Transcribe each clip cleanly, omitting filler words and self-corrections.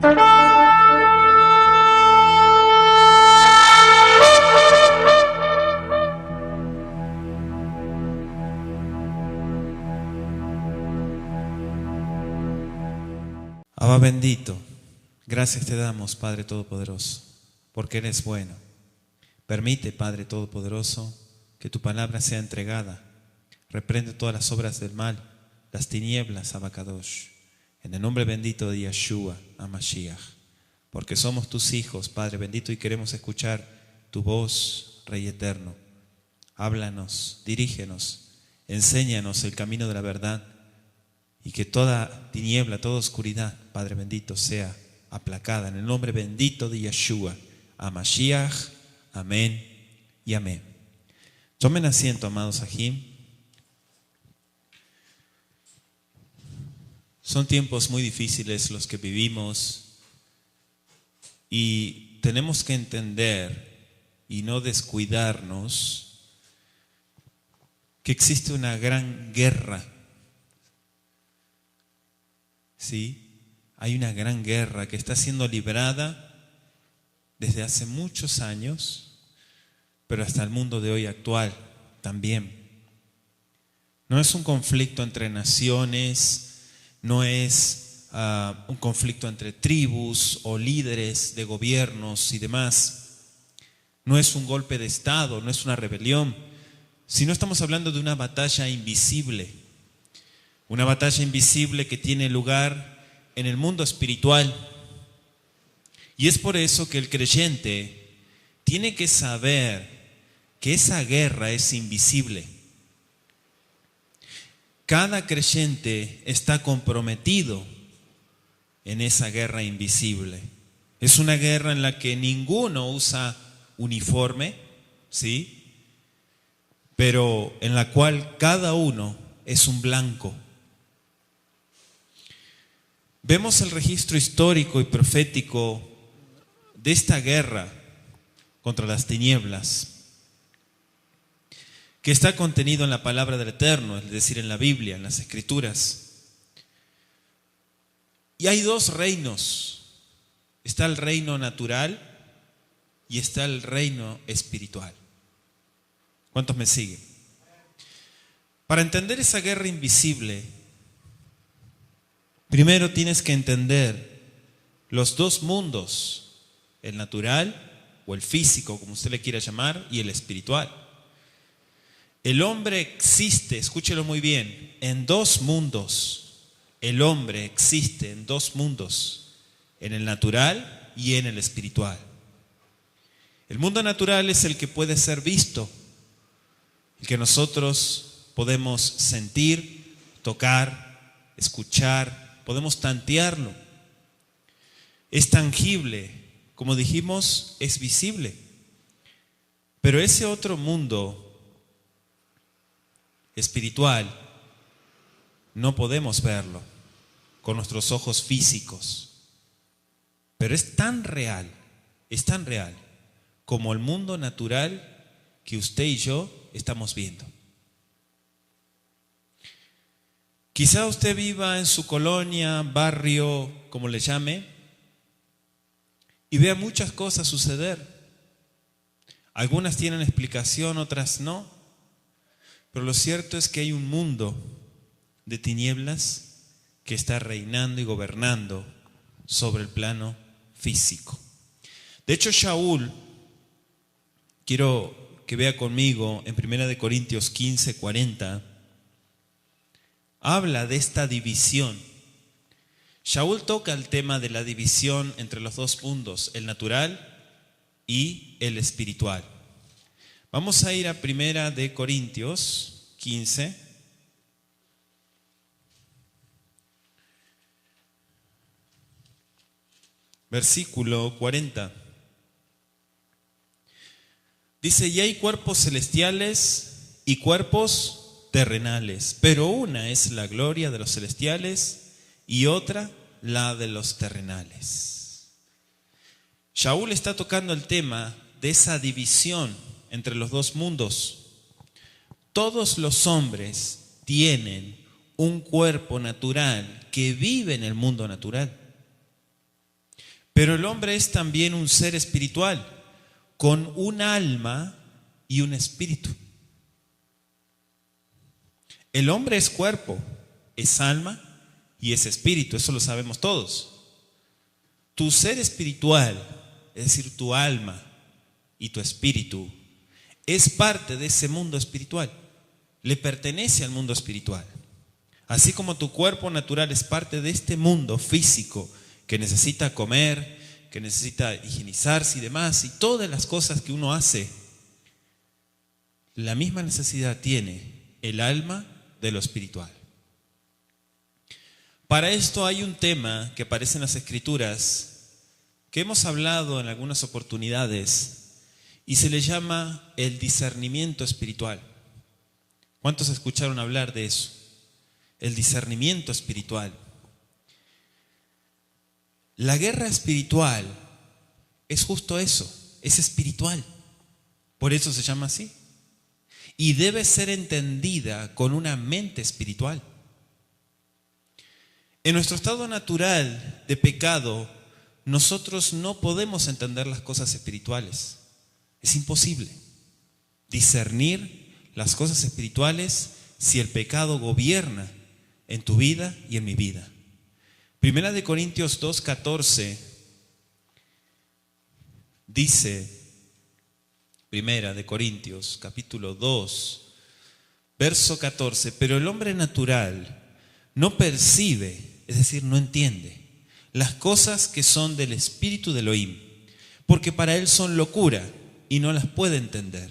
Abba bendito, gracias te damos, Padre Todopoderoso, porque eres bueno. Permite, Padre Todopoderoso, que tu palabra sea entregada. Reprende todas las obras del mal, las tinieblas, Abacadosh. En el nombre bendito de Yeshua, HaMashiach. Porque somos tus hijos, Padre bendito, y queremos escuchar tu voz, Rey eterno. Háblanos, dirígenos, enséñanos el camino de la verdad. Y que toda tiniebla, toda oscuridad, Padre bendito, sea aplacada en el nombre bendito de Yeshua, HaMashiach, amén y amén. Tomen asiento, amados Ajim. Son tiempos muy difíciles los que vivimos y tenemos que entender y no descuidarnos que existe una gran guerra. ¿Sí? Hay una gran guerra que está siendo librada desde hace muchos años, pero hasta el mundo de hoy actual también. No es un conflicto entre naciones, no es un conflicto entre tribus o líderes de gobiernos y demás. No es un golpe de Estado, no es una rebelión, sino estamos hablando de una batalla invisible. Una batalla invisible que tiene lugar en el mundo espiritual. Y es por eso que el creyente tiene que saber que esa guerra es invisible. Cada creyente está comprometido en esa guerra invisible. Es una guerra en la que ninguno usa uniforme, ¿sí? Pero en la cual cada uno es un blanco. Vemos el registro histórico y profético de esta guerra contra las tinieblas, que está contenido en la palabra del Eterno, es decir, en la Biblia, en las Escrituras. Y hay dos reinos. Está el reino natural y está el reino espiritual. ¿Cuántos me siguen? Para entender esa guerra invisible, primero tienes que entender los dos mundos, el natural o el físico, como usted le quiera llamar, y el espiritual. El hombre existe, escúchelo muy bien, en dos mundos. El hombre existe en dos mundos, en el natural y en el espiritual. El mundo natural es el que puede ser visto, el que nosotros podemos sentir, tocar, escuchar, podemos tantearlo. Es tangible, como dijimos, es visible. Pero ese otro mundo espiritual no podemos verlo con nuestros ojos físicos. Pero es tan real como el mundo natural que usted y yo estamos viendo. Quizá usted viva en su colonia, barrio, como le llame, y vea muchas cosas suceder. Algunas tienen explicación, otras no. Pero lo cierto es que hay un mundo de tinieblas que está reinando y gobernando sobre el plano físico. De hecho, Shaul, quiero que vea conmigo en 1 Corintios 15:40, habla de esta división. Shaul toca el tema de la división entre los dos mundos, el natural y el espiritual. Vamos a ir a 1 Corintios 15. Versículo 40. Dice: y hay cuerpos celestiales y cuerpos terrenales, pero una es la gloria de los celestiales y otra la de los terrenales. Shaul está tocando el tema de esa división entre los dos mundos. Todos los hombres tienen un cuerpo natural que vive en el mundo natural. Pero el hombre es también un ser espiritual, con un alma y un espíritu. El hombre es cuerpo, es alma y es espíritu, eso lo sabemos todos. Tu ser espiritual, es decir, tu alma y tu espíritu, es parte de ese mundo espiritual, le pertenece al mundo espiritual. Así como tu cuerpo natural es parte de este mundo físico que necesita comer, que necesita higienizarse y demás, y todas las cosas que uno hace, la misma necesidad tiene el alma de lo espiritual. Para esto hay un tema que aparece en las Escrituras, que hemos hablado en algunas oportunidades, y se le llama el discernimiento espiritual. ¿Cuántos escucharon hablar de eso? El discernimiento espiritual. La guerra espiritual es justo eso, es espiritual. Por eso se llama así. Y debe ser entendida con una mente espiritual. En nuestro estado natural de pecado, nosotros no podemos entender las cosas espirituales. Es imposible discernir las cosas espirituales si el pecado gobierna en tu vida y en mi vida. Primera de Corintios 2:14 dice, Primera de Corintios capítulo 2, verso 14, pero el hombre natural no percibe, es decir, no entiende las cosas que son del espíritu de Elohim, porque para él son locura y no las puede entender,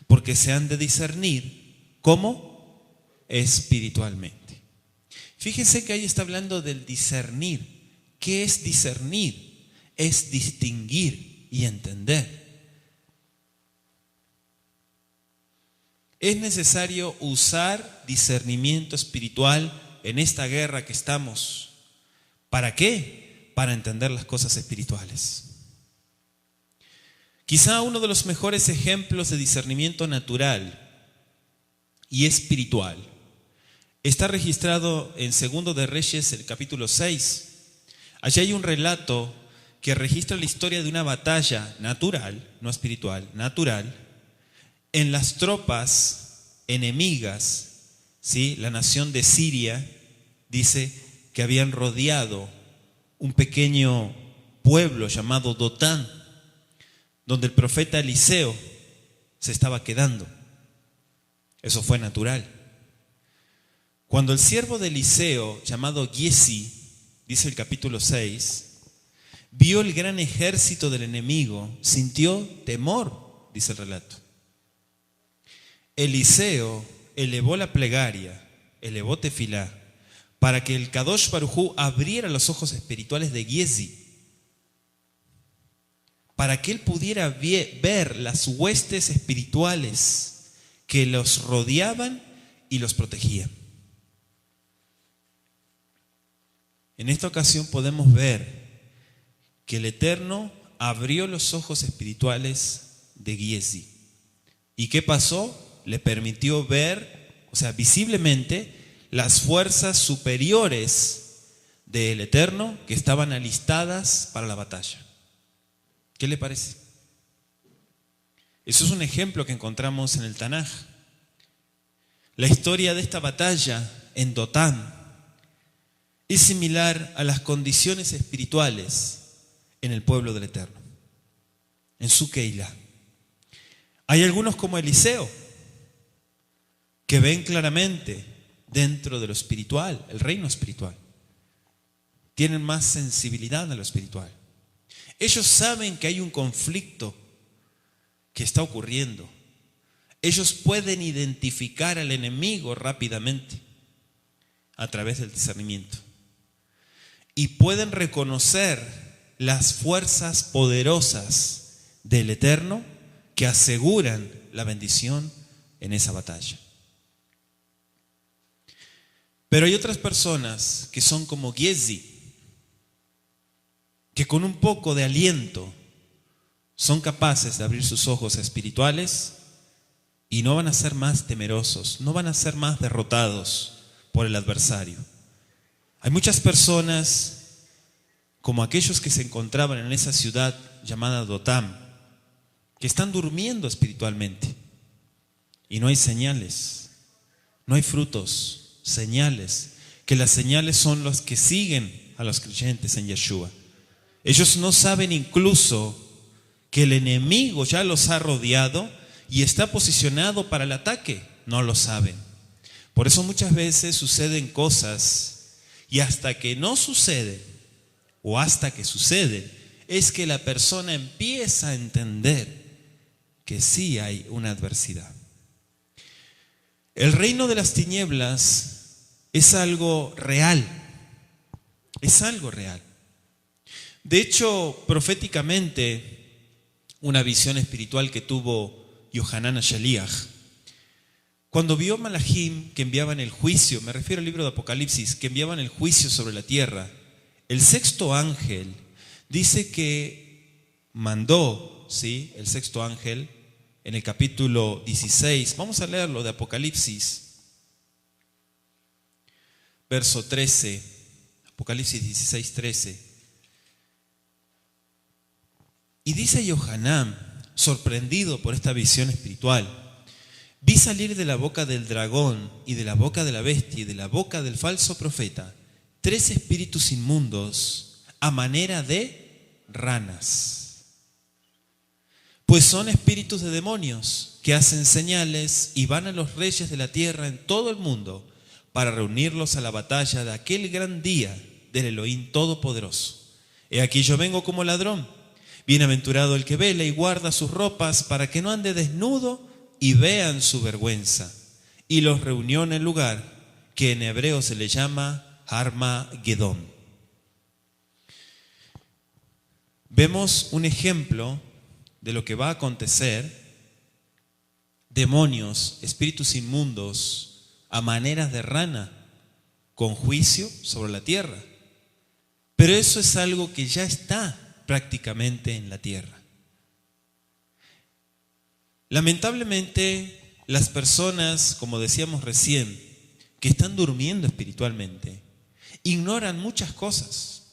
porque se han de discernir ¿cómo? Espiritualmente. Fíjense que ahí está hablando del discernir. ¿Qué es discernir? Es distinguir y entender. Es necesario usar discernimiento espiritual en esta guerra que estamos. ¿Para qué? Para entender las cosas espirituales. Quizá uno de los mejores ejemplos de discernimiento natural y espiritual está registrado en Segundo de Reyes, el capítulo 6. Allí hay un relato que registra la historia de una batalla natural, no espiritual, natural, en las tropas enemigas, ¿sí? La nación de Siria dice que habían rodeado un pequeño pueblo llamado Dotán, donde el profeta Eliseo se estaba quedando. Eso fue natural. Cuando el siervo de Eliseo, llamado Giesi, dice el capítulo 6, vio el gran ejército del enemigo, sintió temor, dice el relato. Eliseo elevó la plegaria, elevó tefilá, para que el Kadosh Baruj Hu abriera los ojos espirituales de Giesi, para que él pudiera ver las huestes espirituales que los rodeaban y los protegían. En esta ocasión podemos ver que el Eterno abrió los ojos espirituales de Giesi. ¿Y qué pasó? Le permitió ver, o sea, visiblemente, las fuerzas superiores del Eterno que estaban alistadas para la batalla. ¿Qué le parece? Eso es un ejemplo que encontramos en el Tanaj. La historia de esta batalla en Dotán es similar a las condiciones espirituales en el pueblo del Eterno, en su Keilah. Hay algunos como Eliseo que ven claramente dentro de lo espiritual, el reino espiritual. Tienen más sensibilidad a lo espiritual. Ellos saben que hay un conflicto que está ocurriendo. Ellos pueden identificar al enemigo rápidamente a través del discernimiento. Y pueden reconocer las fuerzas poderosas del Eterno que aseguran la bendición en esa batalla. Pero hay otras personas que son como Giesi, que con un poco de aliento son capaces de abrir sus ojos espirituales y no van a ser más temerosos, no van a ser más derrotados por el adversario. Hay muchas personas como aquellos que se encontraban en esa ciudad llamada Dotam, que están durmiendo espiritualmente y no hay señales, no hay frutos, señales, que las señales son los que siguen a los creyentes en Yeshua. Ellos no saben incluso que el enemigo ya los ha rodeado y está posicionado para el ataque, no lo saben. Por eso muchas veces suceden cosas y hasta que no sucede o hasta que sucede es que la persona empieza a entender que sí hay una adversidad. El reino de las tinieblas es algo real, es algo real. De hecho, proféticamente, una visión espiritual que tuvo Yohanan HaShaliach, cuando vio Malachim que enviaban el juicio, me refiero al libro de Apocalipsis, que enviaban el juicio sobre la tierra, el sexto ángel dice que mandó, ¿sí?, el sexto ángel, en el capítulo 16, vamos a leerlo de Apocalipsis, verso 13, Apocalipsis 16, 13. Y dice Yohanan, sorprendido por esta visión espiritual: vi salir de la boca del dragón y de la boca de la bestia y de la boca del falso profeta 3 espíritus inmundos a manera de ranas. Pues son espíritus de demonios que hacen señales y van a los reyes de la tierra en todo el mundo para reunirlos a la batalla de aquel gran día del Elohim Todopoderoso. He aquí yo vengo como ladrón. Bienaventurado el que vela y guarda sus ropas para que no ande desnudo y vean su vergüenza. Y los reunió en el lugar que en hebreo se le llama Armagedón. Vemos un ejemplo de lo que va a acontecer: demonios, espíritus inmundos a maneras de rana, con juicio sobre la tierra. Pero eso es algo que ya está prácticamente en la tierra. Lamentablemente, las personas, como decíamos recién, que están durmiendo espiritualmente, ignoran muchas cosas.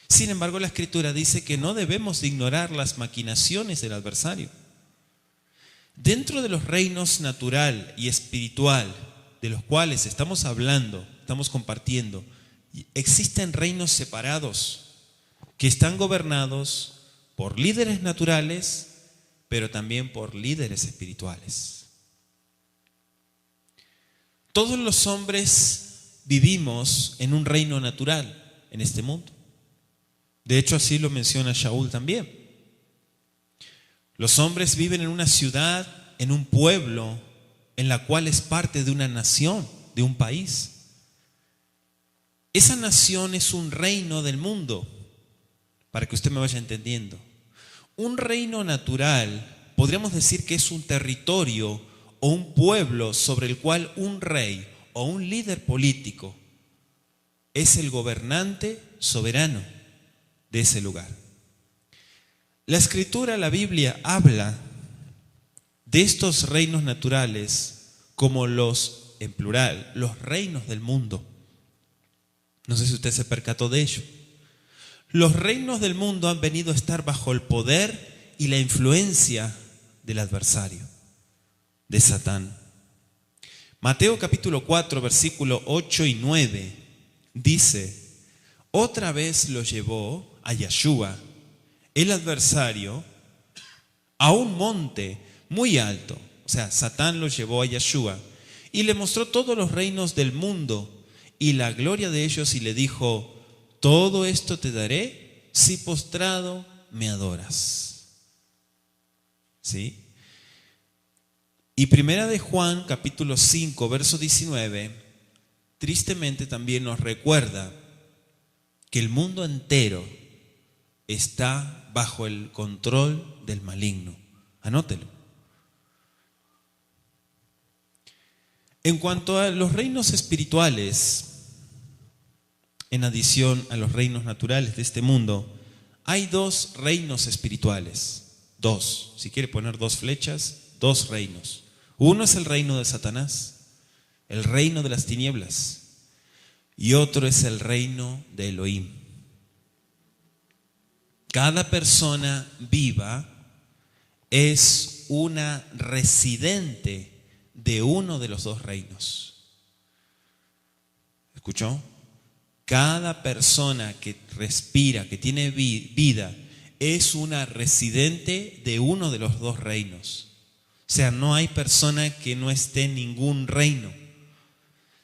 Sin embargo, la Escritura dice que no debemos de ignorar las maquinaciones del adversario. Dentro de los reinos natural y espiritual de los cuales estamos hablando, estamos compartiendo, existen reinos separados que están gobernados por líderes naturales, pero también por líderes espirituales. Todos los hombres vivimos en un reino natural en este mundo. De hecho, así lo menciona Shaul también. Los hombres viven en una ciudad, en un pueblo, en la cual es parte de una nación, de un país. Esa nación es un reino del mundo, para que usted me vaya entendiendo. Un reino natural, podríamos decir que es un territorio o un pueblo sobre el cual un rey o un líder político es el gobernante soberano de ese lugar. La Escritura, la Biblia, habla de estos reinos naturales como los, en plural, los reinos del mundo. No sé si usted se percató de ello. Los reinos del mundo han venido a estar bajo el poder y la influencia del adversario, de Satán. Mateo capítulo 4, versículo 8 y 9 dice: otra vez lo llevó a Yeshua, el adversario, a un monte muy alto. O sea, Satán lo llevó a Yeshua y le mostró todos los reinos del mundo y la gloria de ellos, y le dijo: todo esto te daré si postrado me adoras. ¿Sí? Y primera de Juan capítulo 5 verso 19 tristemente también nos recuerda que el mundo entero está bajo el control del maligno. Anótelo. En cuanto a los reinos espirituales, en adición a los reinos naturales de este mundo, hay 2 reinos espirituales. 2, si quiere poner 2 flechas, 2 reinos. Uno es el reino de Satanás, el reino de las tinieblas, y otro es el reino de Elohim. Cada persona viva es una residente de uno de los dos reinos. ¿Escuchó? Cada persona que respira, que tiene vida, es una residente de uno de los dos reinos. O sea, no hay persona que no esté en ningún reino.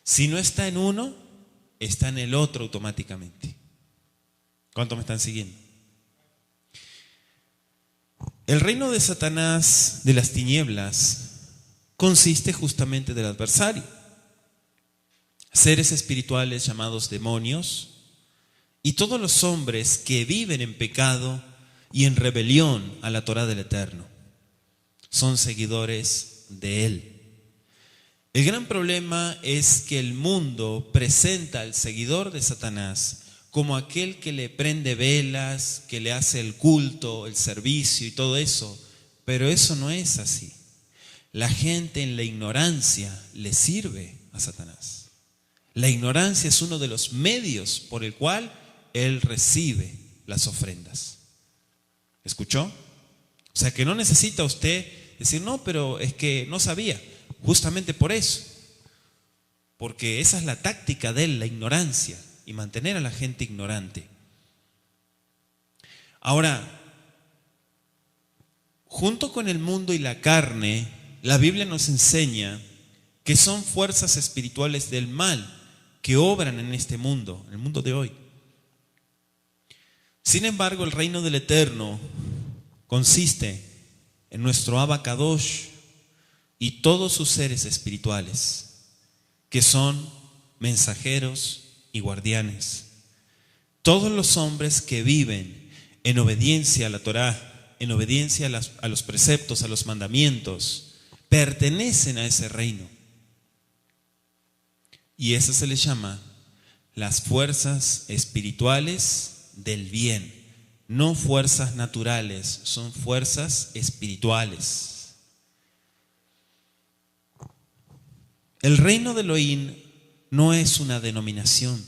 Si no está en uno, está en el otro automáticamente. ¿Cuántos me están siguiendo? El reino de Satanás, de las tinieblas, consiste justamente del adversario. Seres espirituales llamados demonios y todos los hombres que viven en pecado y en rebelión a la Torá del Eterno. Son seguidores de él. El gran problema es que el mundo presenta al seguidor de Satanás como aquel que le prende velas, que le hace el culto, el servicio y todo eso. Pero eso no es así. La gente en la ignorancia le sirve a Satanás. La ignorancia es uno de los medios por el cual él recibe las ofrendas. ¿Escuchó? O sea que no necesita usted decir, no, pero es que no sabía. Justamente por eso. Porque esa es la táctica de él, la ignorancia, y mantener a la gente ignorante. Ahora, junto con el mundo y la carne, la Biblia nos enseña que son fuerzas espirituales del mal que obran en este mundo, en el mundo de hoy. Sin embargo, el reino del Eterno consiste en nuestro Abba Kadosh y todos sus seres espirituales, que son mensajeros y guardianes. Todos los hombres que viven en obediencia a la Torá, en obediencia a los preceptos, a los mandamientos, pertenecen a ese reino. Y eso se les llama las fuerzas espirituales del bien. No fuerzas naturales, son fuerzas espirituales. El reino de Elohim no es una denominación.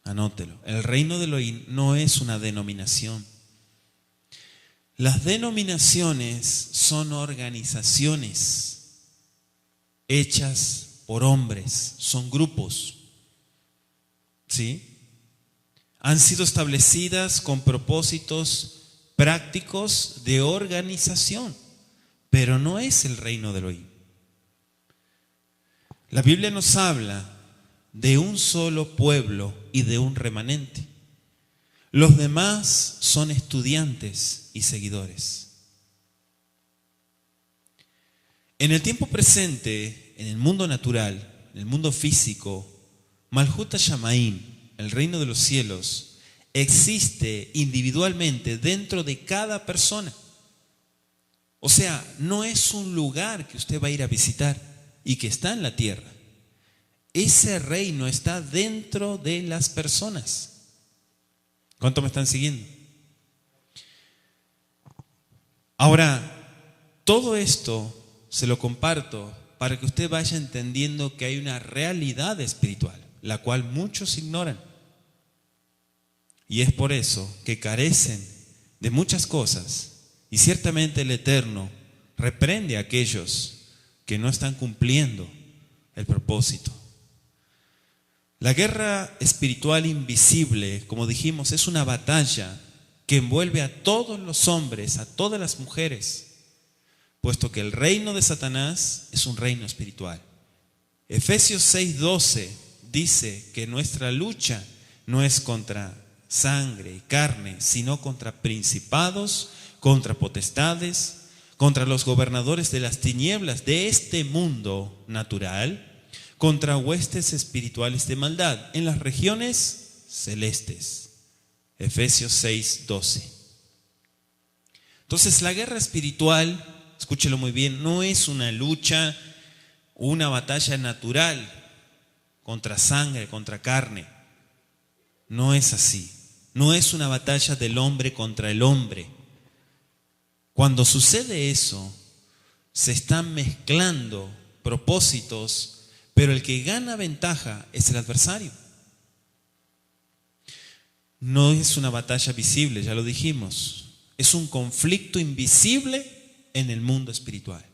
Anótelo. El reino de Elohim no es una denominación. Las denominaciones son organizaciones hechas por hombres, son grupos, ¿sí? Han sido establecidas con propósitos prácticos de organización, pero no es el reino de Elohim. La Biblia nos habla de un solo pueblo y de un remanente. Los demás son estudiantes y seguidores. En el tiempo presente, en el mundo natural, en el mundo físico, Malhut HaShamayim, el reino de los cielos, existe individualmente dentro de cada persona. O sea, no es un lugar que usted va a ir a visitar y que está en la tierra. Ese reino está dentro de las personas. ¿Cuánto me están siguiendo? Ahora, todo esto se lo comparto para que usted vaya entendiendo que hay una realidad espiritual, la cual muchos ignoran. Y es por eso que carecen de muchas cosas. Y ciertamente el Eterno reprende a aquellos que no están cumpliendo el propósito. La guerra espiritual invisible, como dijimos, es una batalla que envuelve a todos los hombres, a todas las mujeres, puesto que el reino de Satanás es un reino espiritual. Efesios 6:12 dice que nuestra lucha no es contra sangre y carne, sino contra principados, contra potestades, contra los gobernadores de las tinieblas de este mundo natural, contra huestes espirituales de maldad en las regiones celestes. Efesios 6:12. Entonces, la guerra espiritual, escúchelo muy bien, no es una lucha, una batalla natural contra sangre, contra carne. No es así. No es una batalla del hombre contra el hombre. Cuando sucede eso, se están mezclando propósitos, pero el que gana ventaja es el adversario. no es una batalla visible, ya lo dijimos. Es un conflicto invisible en el mundo espiritual.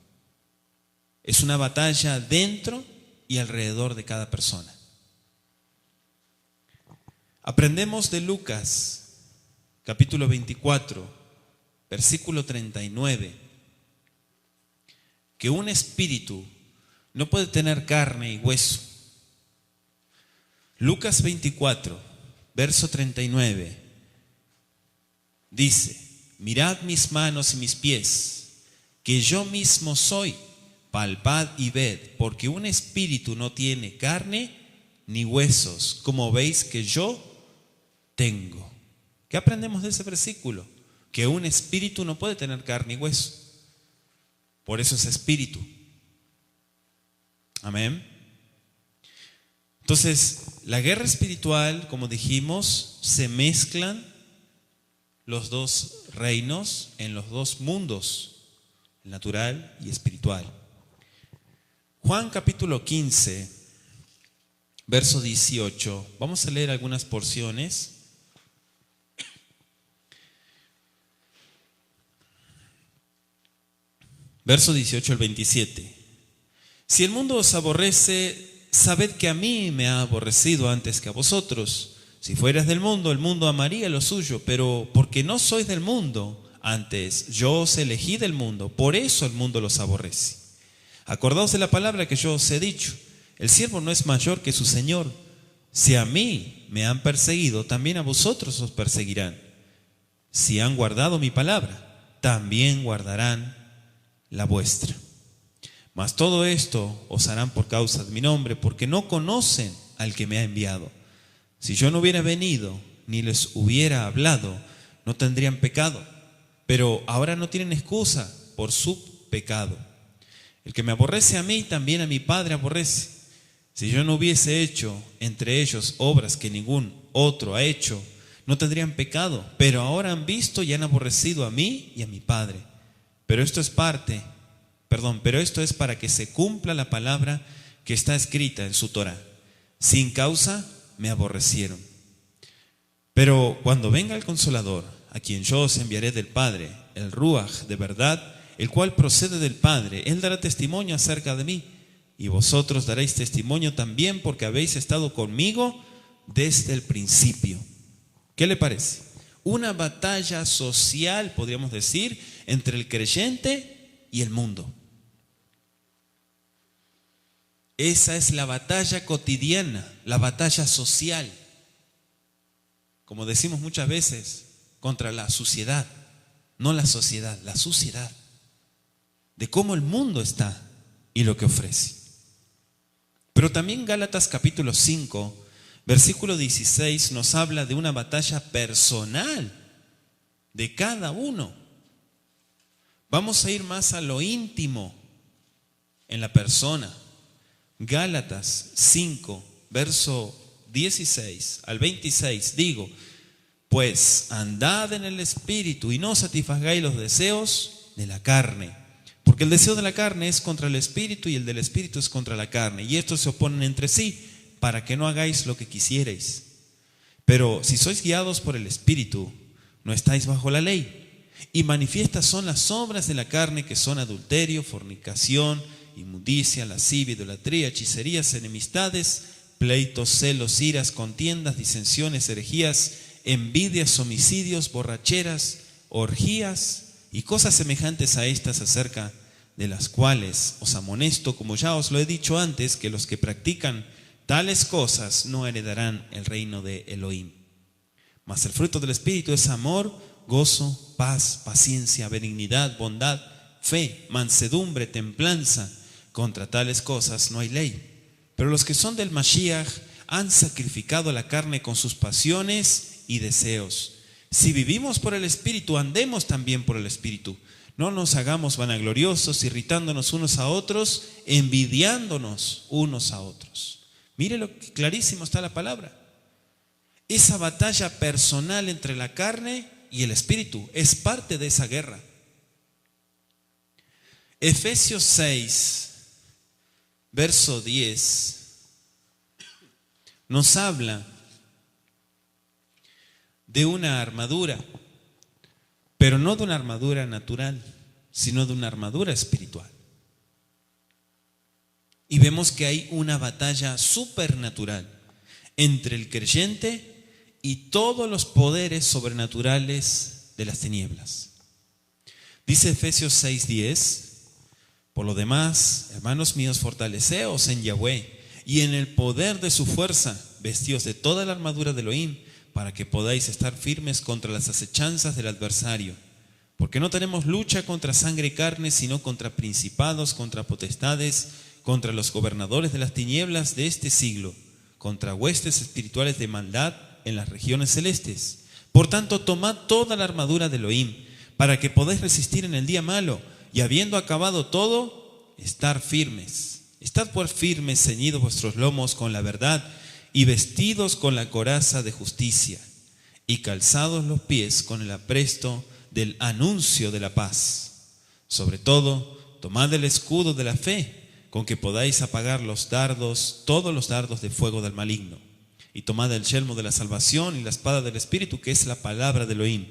Es una batalla dentro y alrededor de cada persona. Aprendemos de Lucas, capítulo 24, versículo 39, que un espíritu no puede tener carne y hueso. Lucas 24, verso 39, dice: mirad mis manos y mis pies, que yo mismo soy, palpad y ved, porque un espíritu no tiene carne ni huesos, como veis que yo tengo. ¿Qué aprendemos de ese versículo? Que un espíritu no puede tener carne y hueso. Por eso es espíritu. Amén. Entonces, la guerra espiritual, como dijimos, se mezclan los dos reinos en los dos mundos, el natural y espiritual. Juan capítulo 15, verso 18. Vamos a leer algunas porciones. Verso 18 al 27. Si el mundo os aborrece, sabed que a mí me ha aborrecido antes que a vosotros. Si fueras del mundo, el mundo amaría lo suyo, pero porque no sois del mundo, antes yo os elegí del mundo, por eso el mundo los aborrece. Acordaos de la palabra que yo os he dicho: el siervo no es mayor que su señor. Si a mí me han perseguido, también a vosotros os perseguirán. Si han guardado mi palabra, también guardarán la vuestra. Mas todo esto os harán por causa de mi nombre, porque no conocen al que me ha enviado. Si yo no hubiera venido ni les hubiera hablado, no tendrían pecado, pero ahora no tienen excusa por su pecado. El que me aborrece a mí, también a mi Padre aborrece. Si yo no hubiese hecho entre ellos obras que ningún otro ha hecho, no tendrían pecado, pero ahora han visto y han aborrecido a mí y a mi Padre. Pero esto es para que se cumpla la palabra que está escrita en su Torá: sin causa me aborrecieron. Pero cuando venga el Consolador, a quien yo os enviaré del Padre, el Ruach de verdad, el cual procede del Padre, él dará testimonio acerca de mí, y vosotros daréis testimonio también, porque habéis estado conmigo desde el principio. ¿Qué le parece? Una batalla social, podríamos decir, entre el creyente y el mundo. Esa es la batalla cotidiana, la batalla social. Como decimos muchas veces, contra la suciedad, no la sociedad, la suciedad, de cómo el mundo está y lo que ofrece. Pero también Gálatas capítulo 5, versículo 16 nos habla de una batalla personal de cada uno. Vamos a ir más a lo íntimo en la persona. Gálatas 5, verso 16 al 26, digo: pues andad en el Espíritu y no satisfagáis los deseos de la carne, porque el deseo de la carne es contra el Espíritu y el del Espíritu es contra la carne, y estos se oponen entre sí, para que no hagáis lo que quisierais. Pero si sois guiados por el Espíritu, no estáis bajo la ley. Y manifiestas son las obras de la carne, que son adulterio, fornicación, inmundicia, lascivia, idolatría, hechicerías, enemistades, pleitos, celos, iras, contiendas, disensiones, herejías, envidias, homicidios, borracheras, orgías y cosas semejantes a estas, acerca de las cuales os amonesto, como ya os lo he dicho antes, que los que practican tales cosas no heredarán el reino de Elohim. Mas el fruto del Espíritu es amor, gozo, paz, paciencia, benignidad, bondad, fe, mansedumbre, templanza. Contra tales cosas no hay ley. Pero los que son del Mashiach han sacrificado la carne con sus pasiones y deseos. Si vivimos por el Espíritu, andemos también por el Espíritu. No nos hagamos vanagloriosos, irritándonos unos a otros, envidiándonos unos a otros. Mire lo que clarísimo está la palabra. Esa batalla personal entre la carne y el Espíritu es parte de esa guerra. Efesios 6, verso 10, nos habla de una armadura, pero no de una armadura natural, sino de una armadura espiritual. Y vemos que hay una batalla supernatural entre el creyente y todos los poderes sobrenaturales de las tinieblas. Dice Efesios 6:10: por lo demás, hermanos míos, fortaleceos en Yahweh y en el poder de su fuerza, vestidos de toda la armadura de Elohim, para que podáis estar firmes contra las acechanzas del adversario. Porque no tenemos lucha contra sangre y carne, sino contra principados, contra potestades, contra los gobernadores de las tinieblas de este siglo, contra huestes espirituales de maldad en las regiones celestes. Por tanto, tomad toda la armadura de Elohim, para que podáis resistir en el día malo, y habiendo acabado todo, estar firmes. Estad pues firmes, ceñidos vuestros lomos con la verdad, y vestidos con la coraza de justicia, y calzados los pies con el apresto del anuncio de la paz. Sobre todo, tomad el escudo de la fe, con que podáis apagar los dardos, todos los dardos de fuego del maligno. Y tomad el yelmo de la salvación y la espada del Espíritu, que es la palabra de Elohim,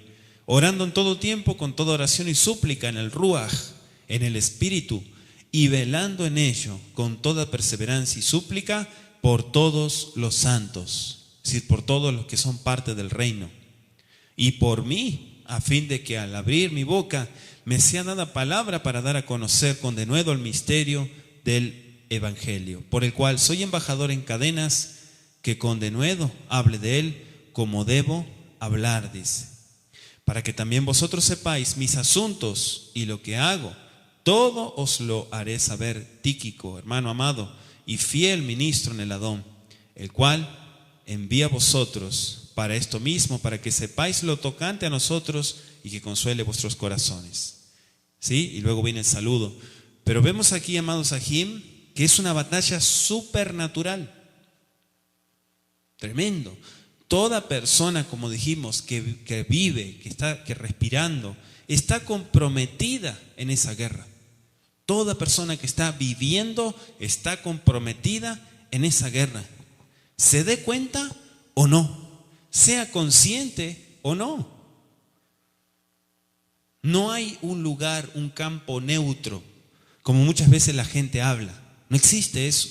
orando en todo tiempo con toda oración y súplica en el Ruach, en el Espíritu, y velando en ello con toda perseverancia y súplica por todos los santos, es decir, por todos los que son parte del reino, y por mí, a fin de que al abrir mi boca me sea dada palabra para dar a conocer con denuedo el misterio del Evangelio, por el cual soy embajador en cadenas, que con denuedo hable de él como debo hablar, dice, para que también vosotros sepáis mis asuntos y lo que hago, todo os lo haré saber. Tíquico, hermano amado y fiel ministro en el Adón, el cual envía a vosotros para esto mismo, para que sepáis lo tocante a nosotros y que consuele vuestros corazones. ¿Sí? Y luego viene el saludo. Pero vemos aquí, amados Ajim, que es una batalla supernatural. Tremendo. Toda persona, como dijimos, que vive, que está respirando, está comprometida en esa guerra. Toda persona que está viviendo está comprometida en esa guerra. ¿Se dé cuenta o no? Sea consciente o no. No hay un lugar, un campo neutro, como muchas veces la gente habla. No existe eso.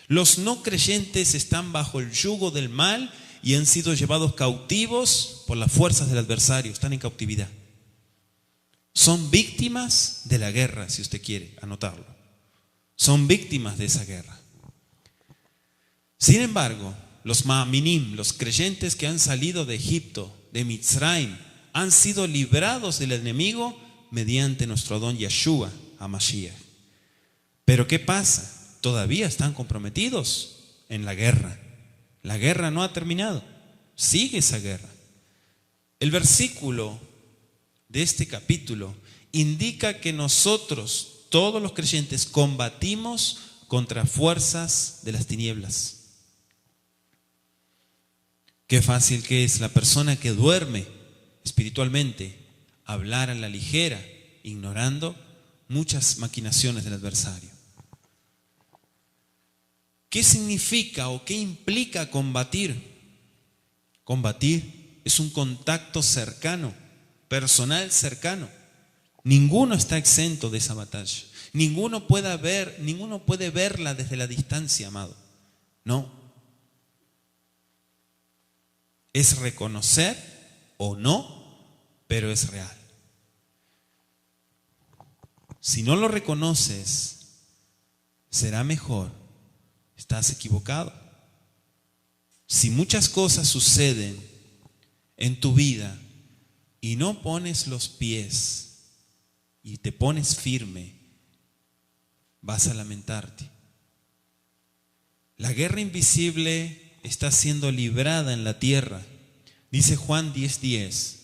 Los no creyentes están bajo el yugo del mal y han sido llevados cautivos por las fuerzas del adversario. Están en cautividad. Son víctimas de la guerra, si usted quiere anotarlo. Son víctimas de esa guerra. Sin embargo, los ma'aminim, los creyentes que han salido de Egipto, de Mitzrayim, han sido librados del enemigo mediante nuestro Adón Yeshua, HaMashiach. Pero ¿qué pasa? Todavía están comprometidos en la guerra. La guerra no ha terminado. Sigue esa guerra. El versículo de este capítulo indica que nosotros, todos los creyentes, combatimos contra fuerzas de las tinieblas. Qué fácil que es la persona que duerme espiritualmente hablar a la ligera, ignorando muchas maquinaciones del adversario. ¿Qué significa o qué implica combatir? Combatir es un contacto cercano, personal cercano. Ninguno está exento de esa batalla. Ninguno puede verla desde la distancia, amado. No. Es reconocer o no, pero es real. Si no lo reconoces, será mejor. Estás equivocado. Si muchas cosas suceden en tu vida y no pones los pies y te pones firme, vas a lamentarte. La guerra invisible está siendo librada en la tierra. Dice Juan 10:10.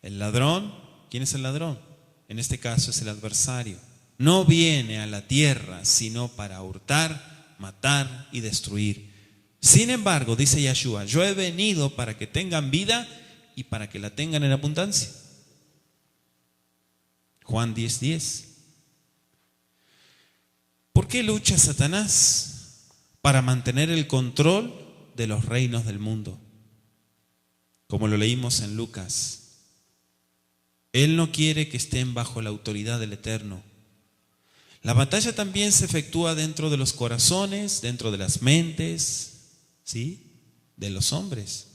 El ladrón, ¿quién es el ladrón? En este caso es el adversario. No viene a la tierra sino para hurtar, matar y destruir. Sin embargo, dice Yeshua, yo he venido para que tengan vida y para que la tengan en abundancia. Juan 10:10. ¿Por qué lucha Satanás? Para mantener el control de los reinos del mundo. como lo leímos en Lucas. Él no quiere que estén bajo la autoridad del Eterno. La batalla también se efectúa dentro de los corazones, dentro de las mentes, ¿sí?, de los hombres.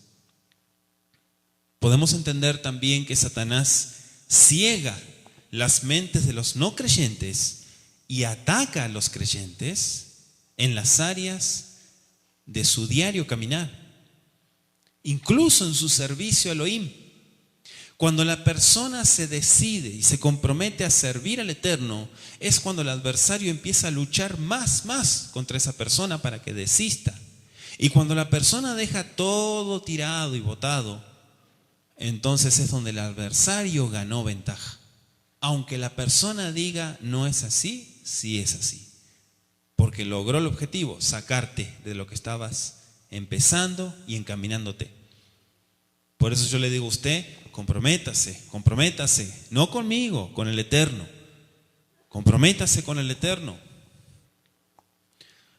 Podemos entender también que Satanás ciega las mentes de los no creyentes y ataca a los creyentes en las áreas de su diario caminar, incluso en su servicio a Elohim. Cuando la persona se decide y se compromete a servir al Eterno, es cuando el adversario empieza a luchar más contra esa persona para que desista. Y cuando la persona deja todo tirado y botado, entonces es donde el adversario ganó ventaja. Aunque la persona diga no es así, sí es así. Porque logró el objetivo, sacarte de lo que estabas empezando y encaminándote. Por eso yo le digo a usted, comprométase, no conmigo, con el Eterno. Comprométase con el Eterno.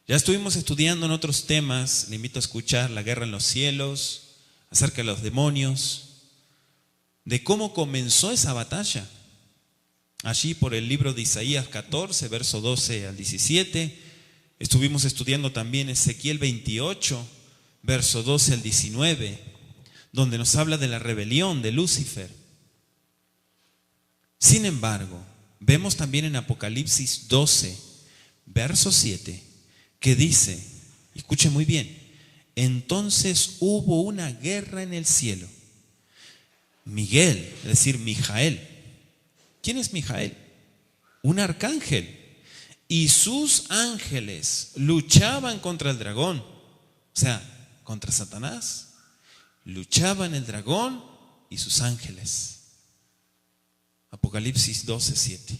Ya estuvimos estudiando en otros temas, le invito a escuchar La guerra en los cielos, acerca de los demonios, de cómo comenzó esa batalla. Allí por el libro de Isaías 14, verso 12 al 17, estuvimos estudiando también Ezequiel 28, verso 12 al 19, donde nos habla de la rebelión de Lucifer. Sin embargo, vemos también en Apocalipsis 12, verso 7, que dice, escuche muy bien, entonces hubo una guerra en el cielo. Miguel, es decir, Mijael. ¿Quién es Mijael? Un arcángel. Y sus ángeles luchaban contra el dragón, o sea, contra Satanás. Luchaban el dragón y sus ángeles. Apocalipsis 12, 7.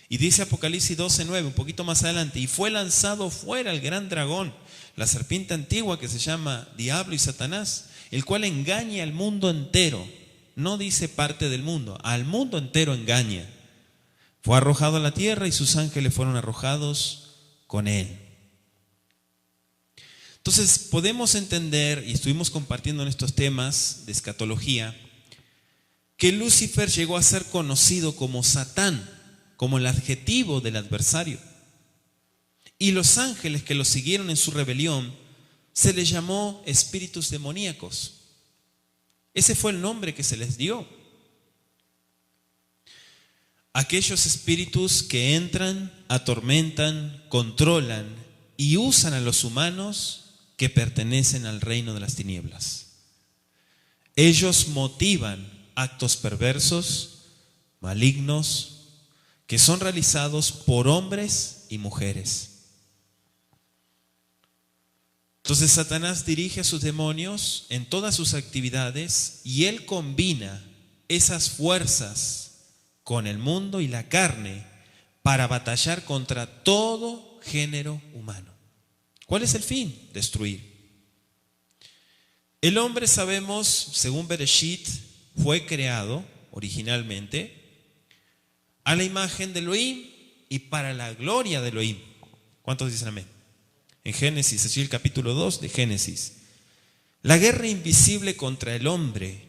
Y dice Apocalipsis 12, 9, un poquito más adelante, y fue lanzado fuera el gran dragón, la serpiente antigua que se llama Diablo y Satanás, el cual engaña al mundo entero. No dice parte del mundo, al mundo entero engaña. Fue arrojado a la tierra y sus ángeles fueron arrojados con él. Entonces podemos entender, y estuvimos compartiendo en estos temas de escatología, que Lucifer llegó a ser conocido como Satán, como el adjetivo del adversario. Y los ángeles que lo siguieron en su rebelión se les llamó espíritus demoníacos. Ese fue el nombre que se les dio. Aquellos espíritus que entran, atormentan, controlan y usan a los humanos que pertenecen al reino de las tinieblas. Ellos motivan actos perversos, malignos, que son realizados por hombres y mujeres. Entonces Satanás dirige a sus demonios en todas sus actividades y él combina esas fuerzas con el mundo y la carne para batallar contra todo género humano. ¿Cuál es el fin? Destruir. El hombre, sabemos, según Bereshit, fue creado originalmente a la imagen de Elohim y para la gloria de Elohim. ¿Cuántos dicen amén? En Génesis, allí el capítulo 2 de Génesis. La guerra invisible contra el hombre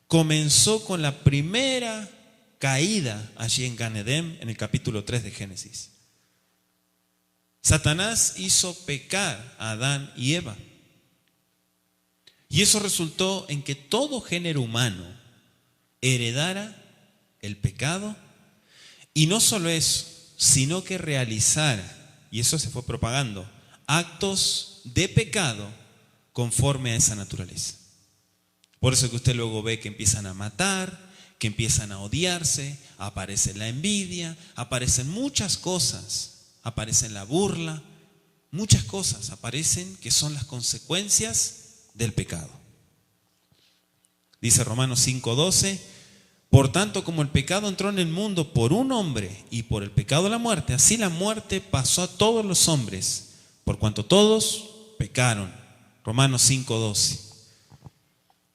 comenzó con la primera caída allí en Gan Edén, en el capítulo 3 de Génesis. Satanás hizo pecar a Adán y Eva. Y eso resultó en que todo género humano heredara el pecado. Y no solo eso, sino que realizara, y eso se fue propagando, actos de pecado conforme a esa naturaleza. Por eso que usted luego ve que empiezan a matar, que empiezan a odiarse, aparece la envidia, aparecen muchas cosas, aparece la burla, muchas cosas aparecen que son las consecuencias del pecado. Dice Romanos 5:12, por tanto, como el pecado entró en el mundo por un hombre y por el pecado la muerte, así la muerte pasó a todos los hombres, por cuanto todos pecaron. Romanos 5:12.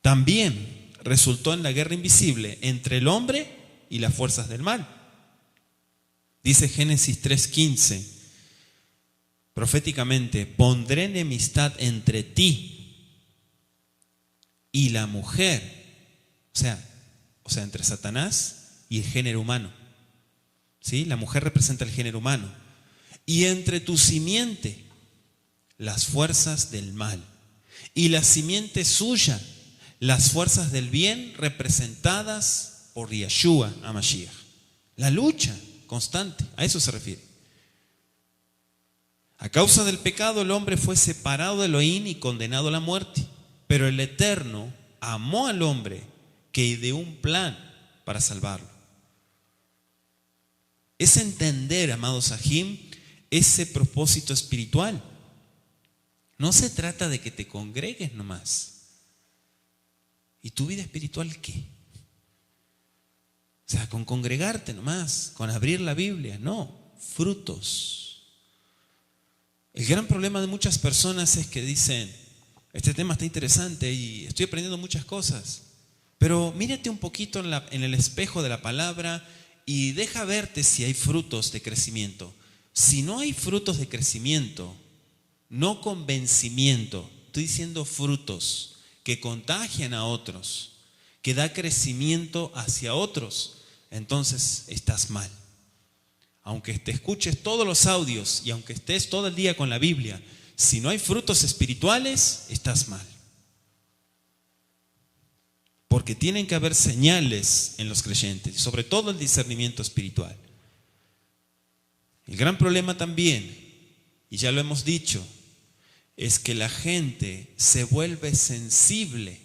También resultó en la guerra invisible entre el hombre y las fuerzas del mal. Dice Génesis 3:15, proféticamente, pondré enemistad entre ti y la mujer, o sea, entre Satanás y el género humano. ¿Sí? La mujer representa el género humano. Y entre tu simiente, las fuerzas del mal. Y la simiente suya, las fuerzas del bien representadas por Yeshua HaMashiach. La lucha constante, a eso se refiere. A causa del pecado el hombre fue separado de Elohim y condenado a la muerte. Pero el Eterno amó al hombre que ideó un plan para salvarlo. Es entender, amados Sahim, ese propósito espiritual. No se trata de que te congregues nomás. ¿Y tu vida espiritual qué? O sea, con congregarte nomás, con abrir la Biblia, no, frutos. El gran problema de muchas personas es que dicen, este tema está interesante y estoy aprendiendo muchas cosas, pero mírate un poquito en el espejo de la palabra y deja verte si hay frutos de crecimiento. Si no hay frutos de crecimiento, no convencimiento, estoy diciendo frutos que contagian a otros, que da crecimiento hacia otros, entonces estás mal. Aunque te escuches todos los audios y aunque estés todo el día con la Biblia, si no hay frutos espirituales, estás mal. Porque tienen que haber señales en los creyentes, sobre todo el discernimiento espiritual. El gran problema también, y ya lo hemos dicho, es que la gente se vuelve sensible,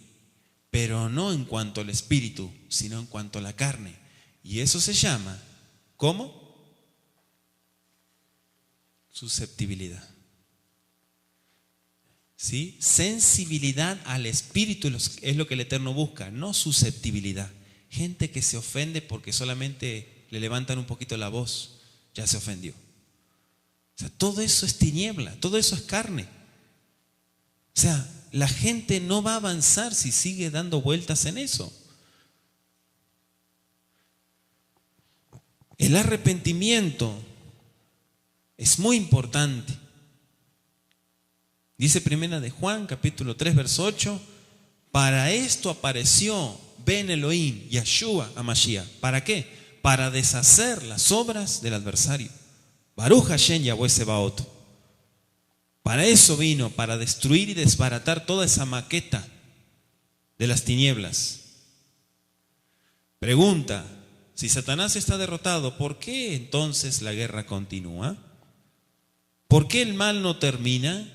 pero no en cuanto al espíritu, sino en cuanto a la carne. Y eso se llama, ¿cómo? Susceptibilidad. ¿Sí? Sensibilidad al espíritu es lo que el Eterno busca, no susceptibilidad. Gente que se ofende porque solamente le levantan un poquito la voz, ya se ofendió. O sea, todo eso es tiniebla, todo eso es carne. O sea, la gente no va a avanzar si sigue dando vueltas en eso. El arrepentimiento es muy importante. Dice primera de Juan, capítulo 3, verso 8, para esto apareció Ben Elohim, Yeshua HaMashiach. ¿Para qué? Para deshacer las obras del adversario. Baruch Hashem Yahweh Sebaot. Para eso vino, para destruir y desbaratar toda esa maqueta de las tinieblas. Pregunta, si Satanás está derrotado, ¿por qué entonces la guerra continúa? ¿Por qué el mal no termina?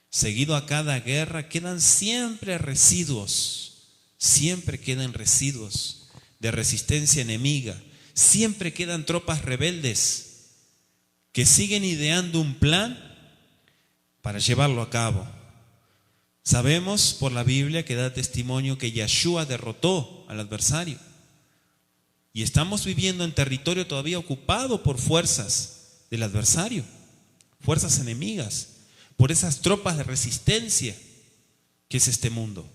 Seguido a cada guerra quedan siempre residuos, siempre quedan residuos de resistencia enemiga, siempre quedan tropas rebeldes que siguen ideando un plan para llevarlo a cabo. Sabemos por la Biblia que da testimonio que Yeshua derrotó al adversario y estamos viviendo en territorio todavía ocupado por fuerzas del adversario, fuerzas enemigas, por esas tropas de resistencia que es este mundo.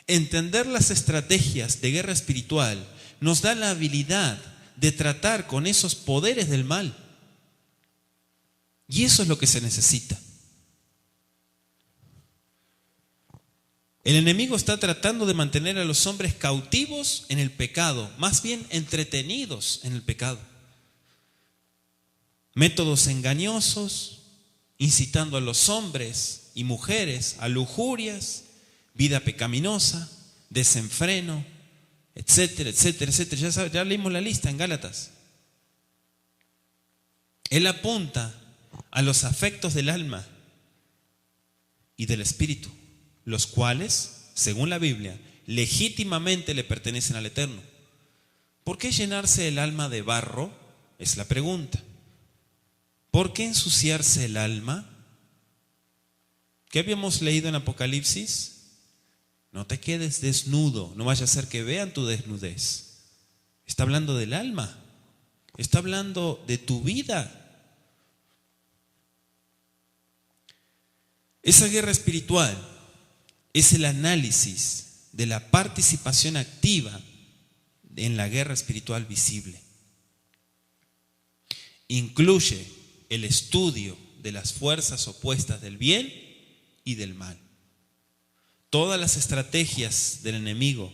Entender las estrategias de guerra espiritual nos da la habilidad de tratar con esos poderes del mal. Y eso es lo que se necesita. El enemigo está tratando de mantener a los hombres cautivos en el pecado, más bien entretenidos en el pecado. Métodos engañosos, incitando a los hombres y mujeres a lujurias, vida pecaminosa, desenfreno, etcétera, etcétera, etcétera. Ya leímos la lista en Gálatas. Él apunta a los afectos del alma y del espíritu, los cuales, según la Biblia, legítimamente le pertenecen al Eterno. ¿Por qué llenarse el alma de barro? Es la pregunta. ¿Por qué ensuciarse el alma? ¿Qué habíamos leído en Apocalipsis? No te quedes desnudo, no vaya a ser que vean tu desnudez. Está hablando del alma, está hablando de tu vida. Esa guerra espiritual es el análisis de la participación activa en la guerra espiritual visible. Incluye el estudio de las fuerzas opuestas del bien y del mal. todas las estrategias del enemigo,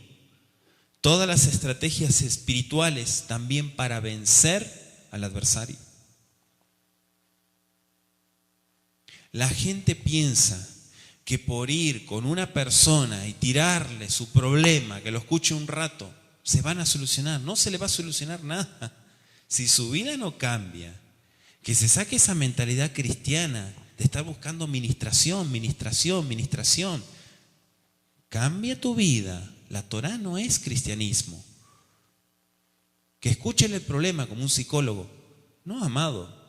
todas las estrategias espirituales también para vencer al adversario. La gente piensa que por ir con una persona y tirarle su problema, que lo escuche un rato, se van a solucionar. No se le va a solucionar nada. Si su vida no cambia, que se saque esa mentalidad cristiana de estar buscando ministración. Cambia tu vida. La Torá no es cristianismo. Que escuchen el problema como un psicólogo. No, amado.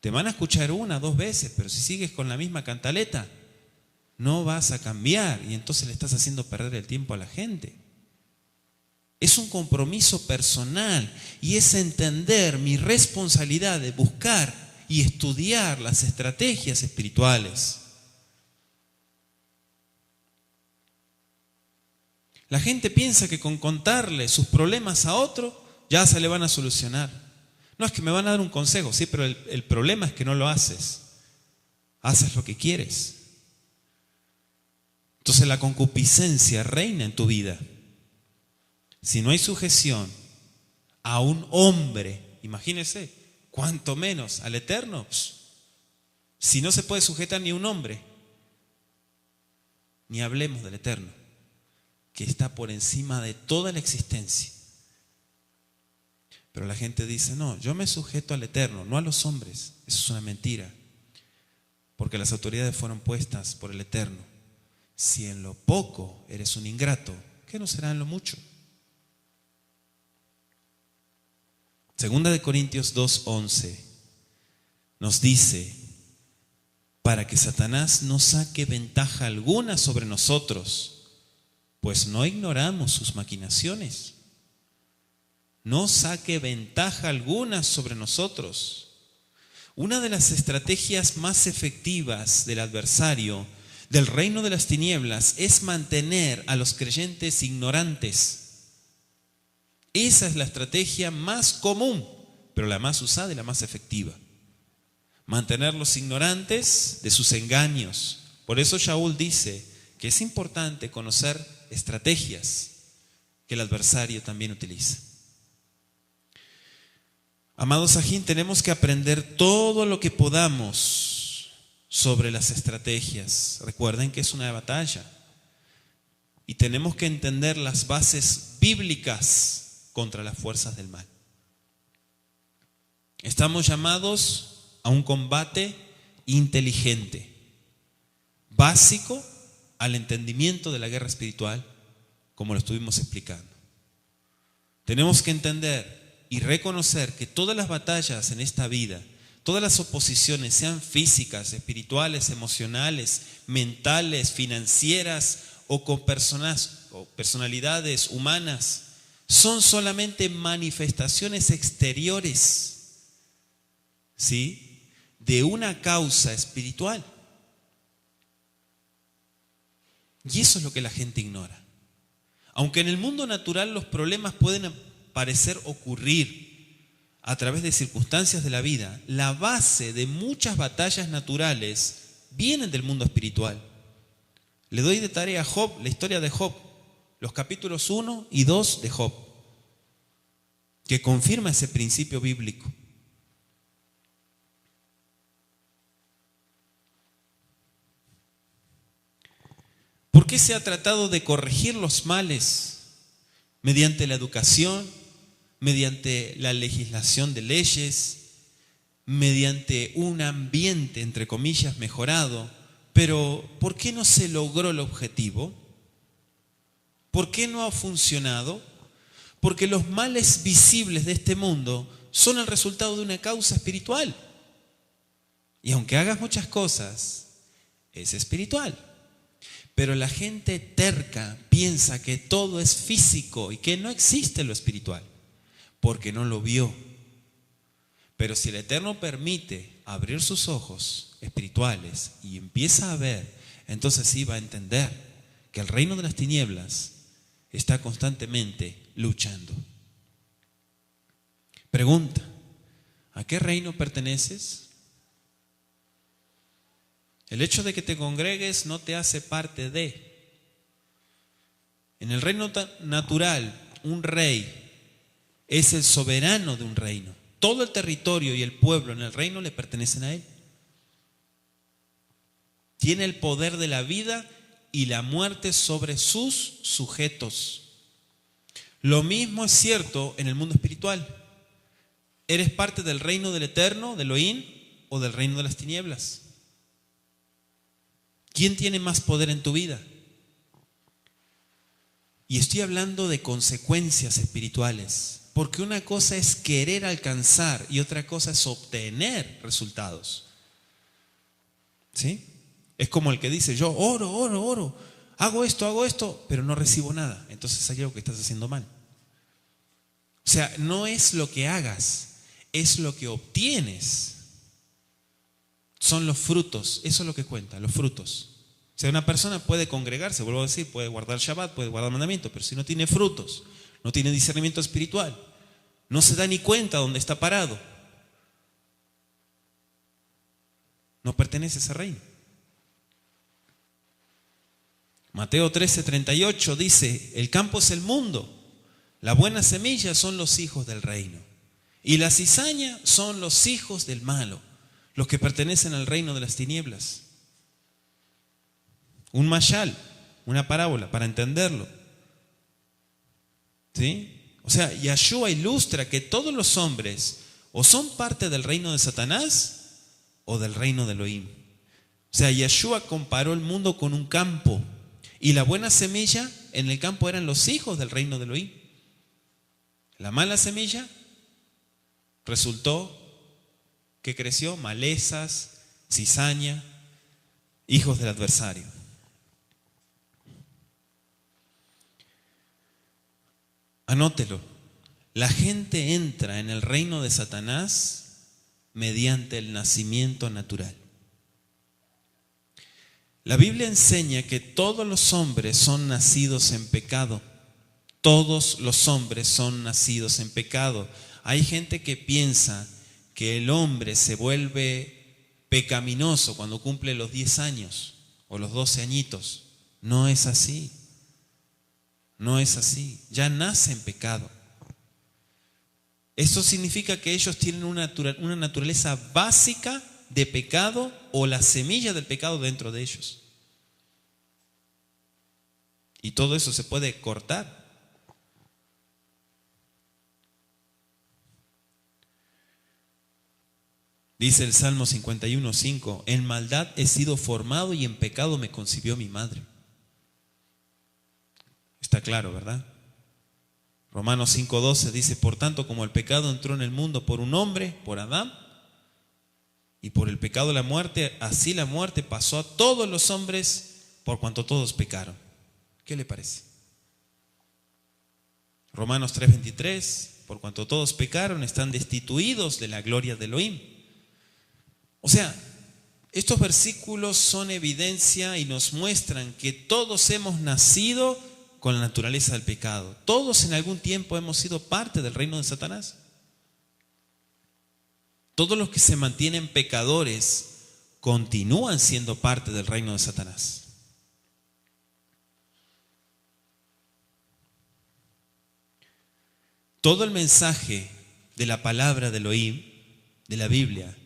Te van a escuchar 1 o 2 veces, pero si sigues con la misma cantaleta, no vas a cambiar y entonces le estás haciendo perder el tiempo a la gente. Es un compromiso personal y es entender mi responsabilidad de buscar y estudiar las estrategias espirituales. La gente piensa que con contarle sus problemas a otro ya se le van a solucionar. No, es que me van a dar un consejo, sí, pero el problema es que no lo haces. Haces lo que quieres. Entonces la concupiscencia reina en tu vida. Si no hay sujeción a un hombre, imagínese, cuanto menos al Eterno. Si no se puede sujetar ni a un hombre, ni hablemos del Eterno, que está por encima de toda la existencia. Pero la gente dice, no, yo me sujeto al Eterno, no a los hombres. Eso es una mentira, porque las autoridades fueron puestas por el Eterno. Si en lo poco eres un ingrato, ¿qué no será en lo mucho? Segunda de Corintios 2:11 nos dice, para que Satanás no saque ventaja alguna sobre nosotros, pues no ignoramos sus maquinaciones. No saque ventaja alguna sobre nosotros. Una de las estrategias más efectivas del adversario del reino de las tinieblas es mantener a los creyentes ignorantes. Esa es la estrategia más común, pero la más usada y la más efectiva. Mantenerlos ignorantes de sus engaños. Por eso Shaul dice que es importante conocer estrategias que el adversario también utiliza. Amados Sajín, tenemos que aprender todo lo que podamos sobre las estrategias. Recuerden que es una batalla. Y tenemos que entender las bases bíblicas contra las fuerzas del mal. Estamos llamados a un combate inteligente, básico al entendimiento de la guerra espiritual, como lo estuvimos explicando. Tenemos que entender y reconocer que todas las batallas en esta vida, todas las oposiciones, sean físicas, espirituales, emocionales, mentales, financieras o con personas o personalidades humanas, son solamente manifestaciones exteriores, ¿sí?, de una causa espiritual. Y eso es lo que la gente ignora. Aunque en el mundo natural los problemas pueden parecer ocurrir a través de circunstancias de la vida, la base de muchas batallas naturales vienen del mundo espiritual. Le doy de tarea a Job, la historia de Job, los capítulos 1 y 2 de Job, que confirma ese principio bíblico. ¿Por qué se ha tratado de corregir los males mediante la educación, mediante la legislación de leyes, mediante un ambiente, entre comillas, mejorado? Pero ¿por qué no se logró el objetivo? ¿Por qué no ha funcionado? Porque los males visibles de este mundo son el resultado de una causa espiritual. Y aunque hagas muchas cosas, es espiritual. Pero la gente terca piensa que todo es físico y que no existe lo espiritual, porque no lo vio. Pero si el Eterno permite abrir sus ojos espirituales y empieza a ver, entonces sí va a entender que el reino de las tinieblas está constantemente luchando. Pregunta: ¿a qué reino perteneces? El hecho de que te congregues no te hace parte de. En el reino natural, un rey es el soberano de un reino. Todo el territorio y el pueblo en el reino le pertenecen a él. Tiene el poder de la vida y la muerte sobre sus sujetos. Lo mismo es cierto en el mundo espiritual. ¿Eres parte del reino del Eterno, del Elohim, o del reino de las tinieblas? ¿Quién tiene más poder en tu vida? Y estoy hablando de consecuencias espirituales, porque una cosa es querer alcanzar y otra cosa es obtener resultados. ¿Sí? Es como el que dice, yo oro, hago esto, pero no recibo nada. Entonces hay algo que estás haciendo mal. O sea, no es lo que hagas, es lo que obtienes. Son los frutos, eso es lo que cuenta, los frutos. O sea, una persona puede congregarse, vuelvo a decir, puede guardar Shabbat, puede guardar mandamientos, pero si no tiene frutos, no tiene discernimiento espiritual, no se da ni cuenta dónde está parado, no pertenece a ese reino. Mateo 13:38 dice, el campo es el mundo, la buena semilla son los hijos del reino y la cizaña son los hijos del malo, los que pertenecen al reino de las tinieblas. Un mashal, una parábola para entenderlo. ¿Sí? O sea, Yahshua ilustra que todos los hombres o son parte del reino de Satanás o del reino de Elohim. O sea, Yahshua comparó el mundo con un campo y la buena semilla en el campo eran los hijos del reino de Elohim. La mala semilla resultó que creció malezas, cizaña, hijos del adversario. Anótelo. La gente entra en el reino de Satanás mediante el nacimiento natural. La Biblia enseña que todos los hombres son nacidos en pecado. Todos los hombres son nacidos en pecado. Hay gente que piensa que el hombre se vuelve pecaminoso cuando cumple los 10 años o los 12 añitos. No es así. No es así. Ya nace en pecado. Esto significa que ellos tienen una naturaleza básica de pecado o la semilla del pecado dentro de ellos. Y todo eso se puede cortar. Dice el Salmo 51:5, en maldad he sido formado y en pecado me concibió mi madre. Está claro, ¿verdad? Romanos 5:12 dice, por tanto, como el pecado entró en el mundo por un hombre, por Adán, y por el pecado la muerte, así la muerte pasó a todos los hombres por cuanto todos pecaron. ¿Qué le parece? Romanos 3:23, por cuanto todos pecaron, están destituidos de la gloria de Elohim. O sea, estos versículos son evidencia y nos muestran que todos hemos nacido con la naturaleza del pecado. Todos en algún tiempo hemos sido parte del reino de Satanás. Todos los que se mantienen pecadores continúan siendo parte del reino de Satanás. Todo el mensaje de la palabra de Elohim, de la Biblia,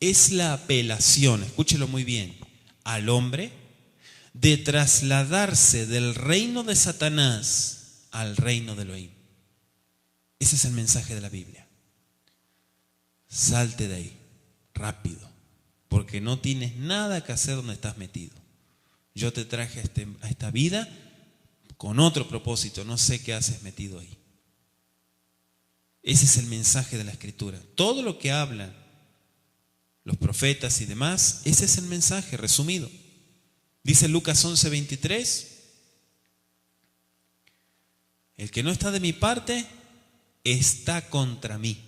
es la apelación, escúchelo muy bien, al hombre de trasladarse del reino de Satanás al reino de Elohim. Ese es el mensaje de la Biblia. Salte de ahí, rápido, porque no tienes nada que hacer donde estás metido. Yo te traje a esta vida con otro propósito, no sé qué haces metido ahí. Ese es el mensaje de la Escritura. Todo lo que hablan los profetas y demás, ese es el mensaje resumido. Dice Lucas 11:23, el que no está de mi parte está contra mí.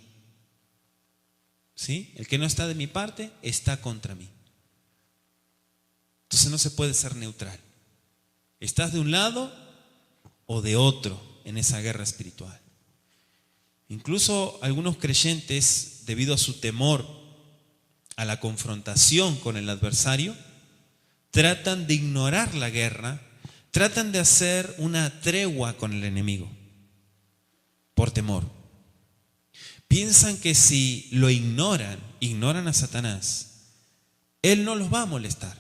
¿Sí? El que no está de mi parte está contra mí. Entonces no se puede ser neutral. ¿Estás de un lado o de otro en esa guerra espiritual? Incluso algunos creyentes, debido a su temor a la confrontación con el adversario, tratan de ignorar la guerra, tratan de hacer una tregua con el enemigo por temor. Piensan que si lo ignoran a Satanás, él no los va a molestar.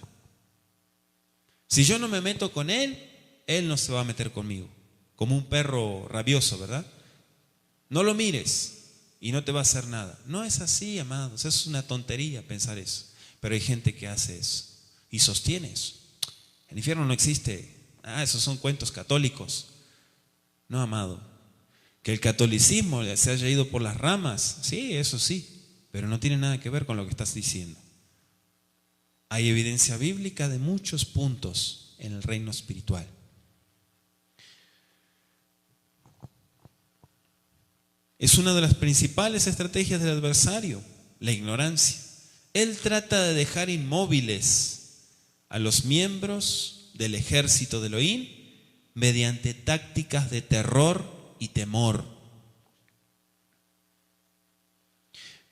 Si yo no me meto con él, él no se va a meter conmigo. Como un perro rabioso, ¿verdad? No lo mires y no te va a hacer nada. No es así, amados. Es una tontería pensar eso. Pero hay gente que hace eso y sostiene eso. El infierno no existe. Esos son cuentos católicos. No, amado. Que el catolicismo se haya ido por las ramas, sí, eso sí, pero no tiene nada que ver con lo que estás diciendo. Hay evidencia bíblica de muchos puntos en el reino espiritual. Es una de las principales estrategias del adversario, la ignorancia. Él trata de dejar inmóviles a los miembros del ejército de Elohim mediante tácticas de terror y temor.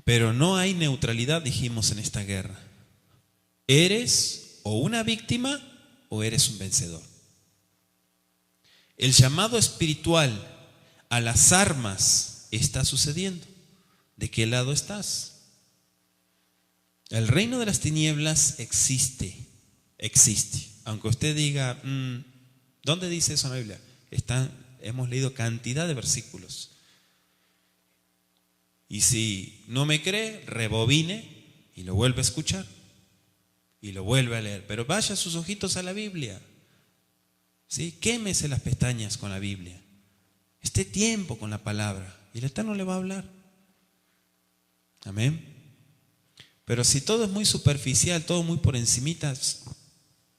Pero no hay neutralidad, dijimos, en esta guerra. Eres o una víctima o eres un vencedor. El llamado espiritual a las armas está sucediendo. ¿De qué lado estás? El reino de las tinieblas existe. Aunque usted diga, ¿dónde dice eso en la Biblia? Hemos leído cantidad de versículos. Y si no me cree, rebobine y lo vuelve a escuchar. Y lo vuelve a leer. Pero vaya sus ojitos a la Biblia. ¿Sí? Quémese las pestañas con la Biblia. Esté tiempo con la palabra. Y el Eterno le va a hablar. Amén. Pero si todo es muy superficial, todo muy por encimita,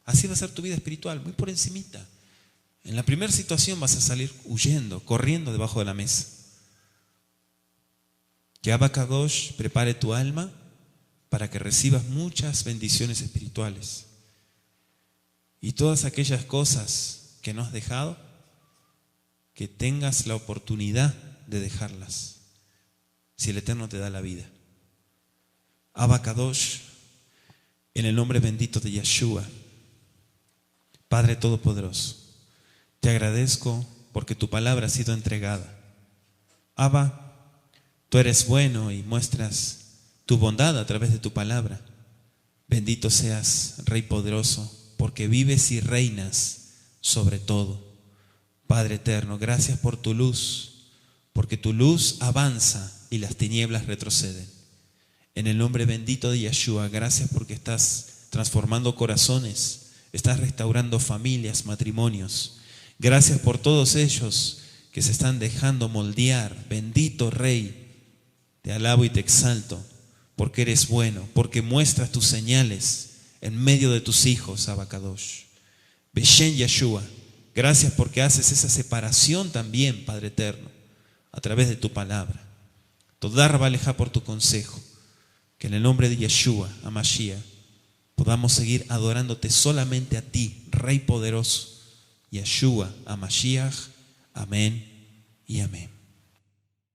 así va a ser tu vida espiritual, muy por encimita. En la primera situación vas a salir huyendo, corriendo debajo de la mesa. Que Abba Kadosh prepare tu alma para que recibas muchas bendiciones espirituales. Y todas aquellas cosas que no has dejado, que tengas la oportunidad de dejarlas, si el Eterno te da la vida. Abba Kadosh, en el nombre bendito de Yeshua, Padre Todopoderoso, te agradezco porque tu palabra ha sido entregada. Abba, tú eres bueno y muestras tu bondad a través de tu palabra. Bendito seas, Rey poderoso, porque vives y reinas sobre todo. Padre eterno, gracias por tu luz, porque tu luz avanza y las tinieblas retroceden. En el nombre bendito de Yeshua, gracias porque estás transformando corazones, estás restaurando familias, matrimonios. Gracias por todos ellos que se están dejando moldear. Bendito Rey, te alabo y te exalto, porque eres bueno, porque muestras tus señales en medio de tus hijos, Abba Kadosh. Beshen Yeshua, gracias porque haces esa separación también, Padre eterno, a través de tu palabra. Todar Baleja por tu consejo, que en el nombre de Yeshua, Hamashiach, podamos seguir adorándote solamente a ti, Rey poderoso, Yeshua, Hamashiach. Amén y amén.